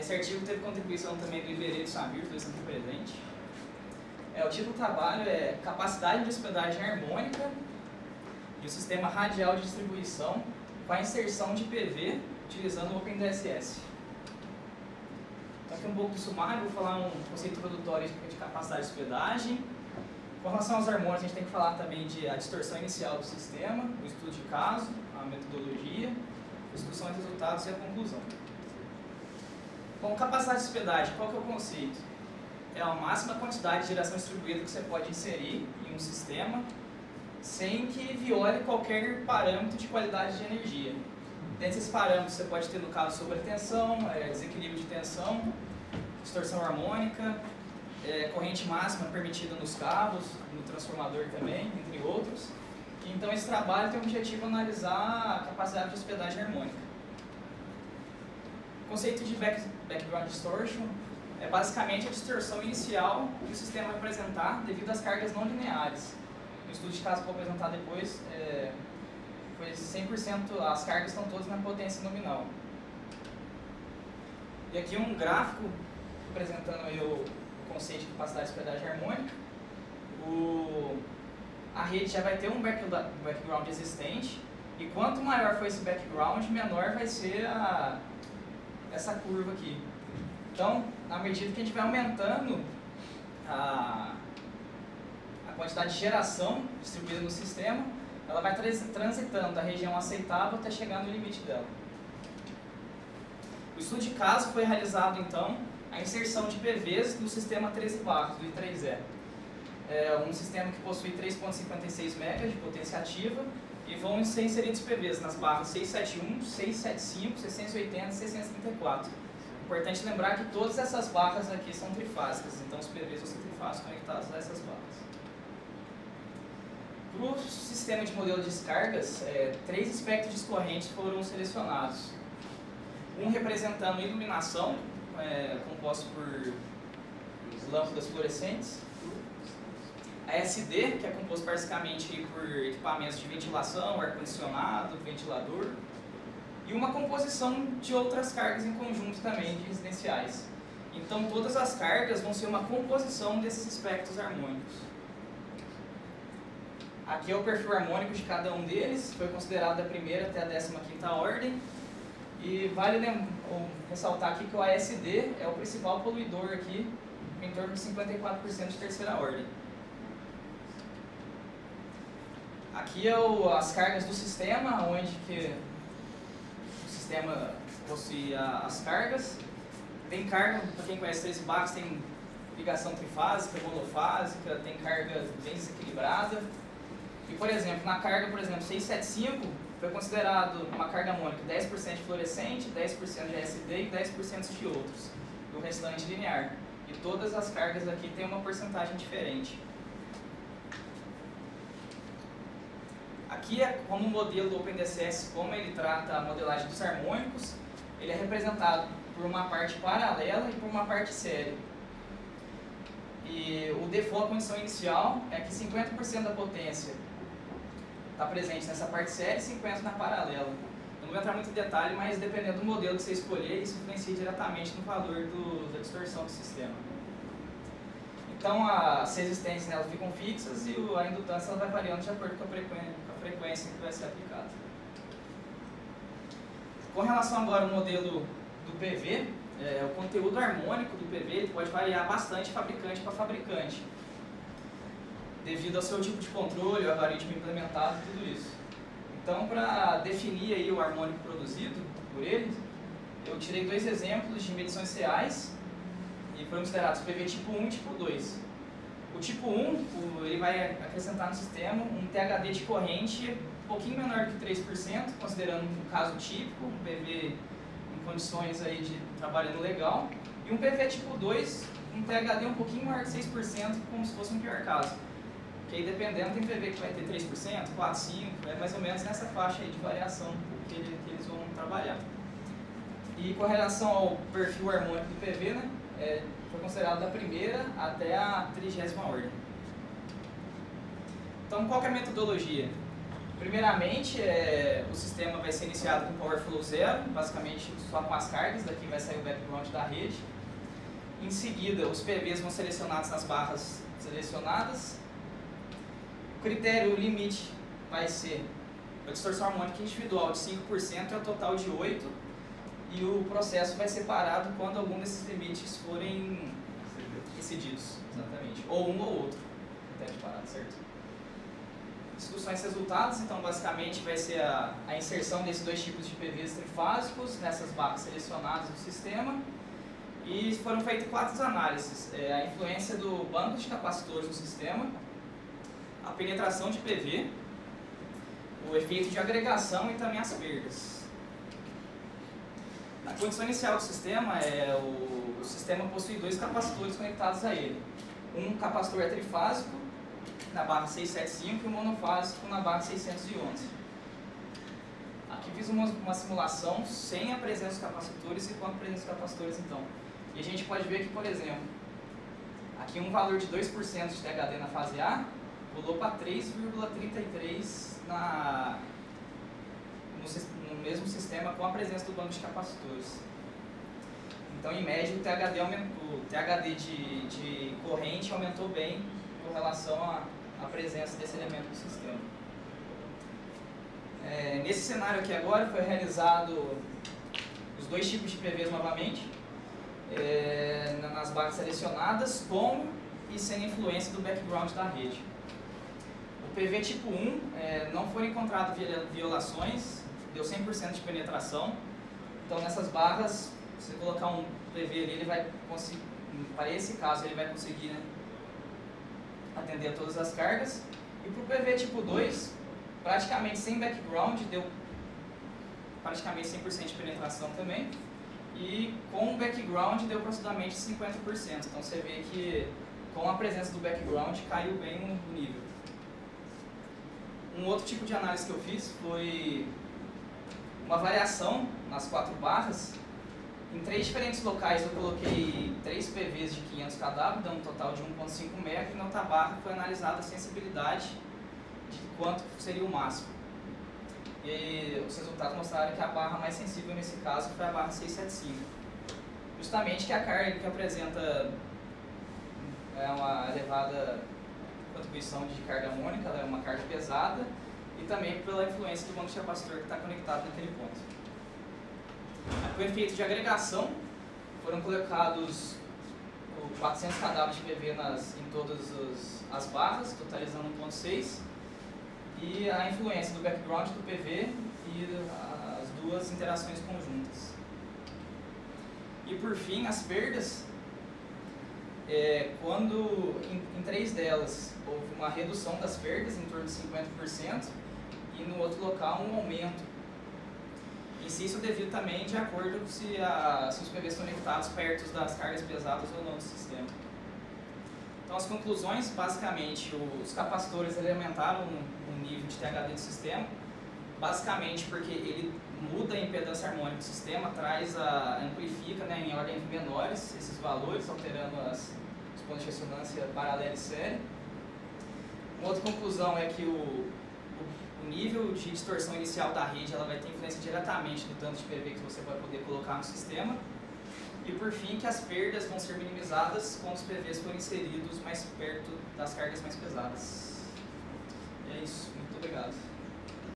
Esse artigo teve contribuição também do Iberê e do Samir, dois estão aqui presentes. O título do trabalho é Capacidade de hospedagem harmônica e o sistema radial de distribuição com a inserção de PV utilizando o OpenDSS. Então aqui um pouco do sumário, vou falar um conceito introdutório de capacidade de hospedagem. Com relação aos harmônicos, a gente tem que falar também a distorção inicial do sistema, o estudo de caso, a metodologia, a discussão de resultados e a conclusão. Bom, capacidade de hospedagem, qual que é o conceito? É a máxima quantidade de geração distribuída que você pode inserir em um sistema sem que viole qualquer parâmetro de qualidade de energia. Dentro desses parâmetros você pode ter, no caso, sobretensão, desequilíbrio de tensão, distorção harmônica, corrente máxima permitida nos cabos, no transformador também, entre outros. Então esse trabalho tem o objetivo de analisar a capacidade de hospedagem harmônica. O conceito de background distortion é basicamente a distorção inicial que o sistema vai apresentar devido às cargas não lineares. No estudo de caso que eu vou apresentar depois, foi 100%, as cargas estão todas na potência nominal. E aqui um gráfico apresentando aí o conceito de capacidade de hospedagem harmônica. A rede já vai ter um background existente, e quanto maior for esse background, menor vai ser essa curva aqui. Então, na medida que a gente vai aumentando a quantidade de geração distribuída no sistema, ela vai transitando da região aceitável até chegar no limite dela. O estudo de caso foi realizado, então, a inserção de PVs no sistema 13 barras, do I3E. É um sistema que possui 3,56 MB de potência ativa e vão ser inseridos PVs nas barras 671, 675, 680 e 634. Importante lembrar que todas essas barras aqui são trifásicas, então os PVs vão ser trifásicos conectados a essas barras. Para o sistema de modelo de descargas, 3 espectros discorrentes foram selecionados. Um representando iluminação, composto por lâmpadas fluorescentes. A SD, que é composto basicamente por equipamentos de ventilação, ar-condicionado, ventilador. E uma composição de outras cargas em conjunto também, de residenciais. Então todas as cargas vão ser uma composição desses espectros harmônicos. Aqui é o perfil harmônico de cada um deles, foi considerado da primeira até a 15ª ordem. E vale ressaltar aqui que o ASD é o principal poluidor aqui, em torno de 54% de terceira ordem. Aqui é as cargas do sistema, onde que o sistema possui as cargas. Tem carga, para quem conhece 13 barras, tem ligação trifásica, monofásica, tem carga bem desequilibrada. E, por exemplo, na carga, 675, foi considerado uma carga harmônica 10% de fluorescente, 10% de SD e 10% de outros, e o restante linear. E todas as cargas aqui têm uma porcentagem diferente. Aqui é como o modelo do OpenDSS, como ele trata a modelagem dos harmônicos, ele é representado por uma parte paralela e por uma parte série. E o default, a condição inicial, é que 50% da potência está presente nessa parte séria e 50% na paralela. Eu não vou entrar muito em detalhe, mas dependendo do modelo que você escolher, isso influencia diretamente no valor da distorção do sistema. Então as resistências elas ficam fixas e a indutância ela vai variando de acordo com a frequência que vai ser aplicada. Com relação agora ao modelo do PV, o conteúdo harmônico do PV ele pode variar bastante fabricante para fabricante, devido ao seu tipo de controle, o algoritmo implementado e tudo isso. Então, para definir aí o harmônico produzido por eles, eu tirei 2 exemplos de medições reais e foram considerados PV tipo 1 e tipo 2. O tipo 1, ele vai acrescentar no sistema um THD de corrente um pouquinho menor que 3%, considerando um caso típico, um PV em condições aí de trabalhando legal, e um PV tipo 2, um THD um pouquinho maior que 6%, como se fosse um pior caso. Que aí dependendo tem PV que vai ter 3%, 4%, 5%, é mais ou menos nessa faixa aí de variação que eles vão trabalhar. E com relação ao perfil harmônico do PV, né, foi considerado da primeira até a 30ª ordem. Então qual que é a metodologia? Primeiramente, o sistema vai ser iniciado com Power Flow 0, basicamente só com as cargas, daqui vai sair o background da rede. Em seguida, os PVs vão selecionados nas barras selecionadas. O critério limite vai ser a distorção harmônica individual de 5% e a total de 8%, e o processo vai ser parado quando algum desses limites forem excedidos, exatamente, ou um ou outro, até de parado, certo? Discussões e resultados, então basicamente vai ser a inserção desses dois tipos de PVs trifásicos nessas barras selecionadas do sistema, e foram feitas 4 análises: a influência do banco de capacitores no sistema, a penetração de PV, o efeito de agregação e também as perdas. Na condição inicial do sistema, o sistema possui 2 capacitores conectados a ele. Um capacitor é trifásico, na barra 675, e um monofásico na barra 611. Aqui fiz uma simulação sem a presença dos capacitores e com a presença dos capacitores, então. E a gente pode ver que, por exemplo, aqui um valor de 2% de THD na fase A pulou para 3,33 no mesmo sistema com a presença do banco de capacitores. Então, em média, o THD de corrente aumentou bem com relação à presença desse elemento no sistema. Nesse cenário aqui agora, foi realizado os 2 tipos de PVs novamente, nas barras selecionadas, com e sem influência do background da rede. O PV tipo 1 não foram encontradas violações, deu 100% de penetração. Então, nessas barras, se você colocar um PV ali, ele vai conseguir, para esse caso, ele vai conseguir, né, atender a todas as cargas. E para o PV tipo 2, praticamente sem background, deu praticamente 100% de penetração também. E com o background deu aproximadamente 50%. Então você vê que com a presença do background caiu bem o nível. Um outro tipo de análise que eu fiz foi uma variação nas 4 barras. Em 3 diferentes locais eu coloquei 3 PVs de 500 kW, dando um total de 1,5 MeV, e na outra barra foi analisada a sensibilidade de quanto seria o máximo. E os resultados mostraram que a barra mais sensível nesse caso foi a barra 675. Justamente que a carga que apresenta uma elevada contribuição de carga harmônica, ela é uma carga pesada, e também pela influência do banco de capacitor que está conectado naquele ponto. Com o efeito de agregação, foram colocados 400 kW de PV em todas as barras, totalizando 1,6, e a influência do background do PV e as 2 interações conjuntas. E por fim, as perdas, quando em 3 delas houve uma redução das perdas, em torno de 50%, e no outro local um aumento. E se isso devido também de acordo com se os PVs conectados perto das cargas pesadas ou não do sistema. Então, as conclusões, basicamente, os capacitores aumentaram o nível de THD do sistema, basicamente porque ele muda a impedância harmônica do sistema, amplifica, né, em ordens menores esses valores, alterando os pontos de ressonância paralela e série. Uma outra conclusão é que o nível de distorção inicial da rede ela vai ter influência diretamente no tanto de PV que você vai poder colocar no sistema. E por fim, que as perdas vão ser minimizadas quando os PVs forem inseridos mais perto das cargas mais pesadas.